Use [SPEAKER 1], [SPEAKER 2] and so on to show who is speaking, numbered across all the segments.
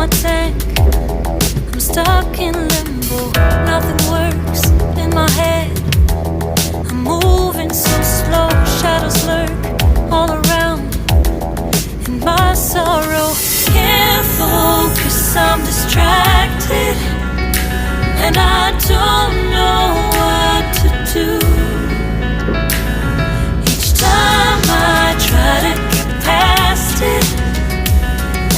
[SPEAKER 1] my tank. I'm stuck in limbo, nothing works in my head. I'm moving so slow, shadows lurk all around. In my sorrow, can't focus, I'm distracted, and I don't know what to do. Each time I try to get past it,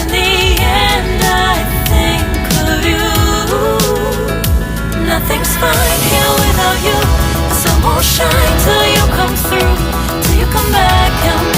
[SPEAKER 1] in the end I think of you. Nothing's fine here without you. The sun won't shine till you come through, till you come back and